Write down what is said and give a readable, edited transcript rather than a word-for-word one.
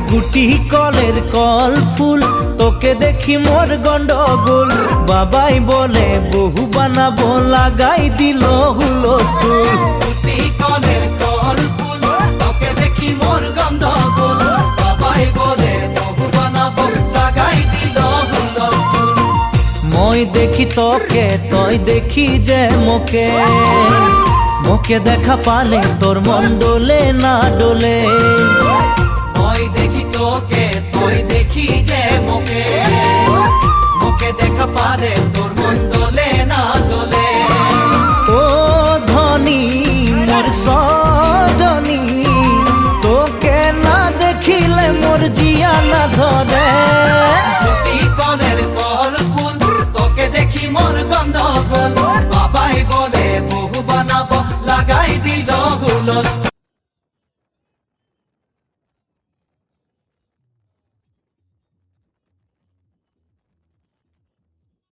গুটি কলের কল ফুল তোকে দেখি মোর গন্ডগোল বাবাই বলে বহু বানাবো লাগাই দিল হুলস্থুল গুটি কলের কল ফুল তোকে দেখি মোর গন্ডগোল বাবাই বলে বহু বানাবো লাগাই দিল হুলস্থুল মই দেখি তোকে তই দেখি যে মোকে মোকে দেখা পালে তোর মন ডোলে না ডোলে মই দেখি তোকে তুই দেখি যে মোকে মোকে দেখা পারে তোর মন দোলে না দোলে ও ধনী মোর সজনী তোকে না দেখিলে মোর জিয়া না ধরে গুটি কলের কল ফুল তোকে দেখি মোর গন্ডগোল বাবাই বলে বহু বানাবো লাগাই দিল হুলস্থুল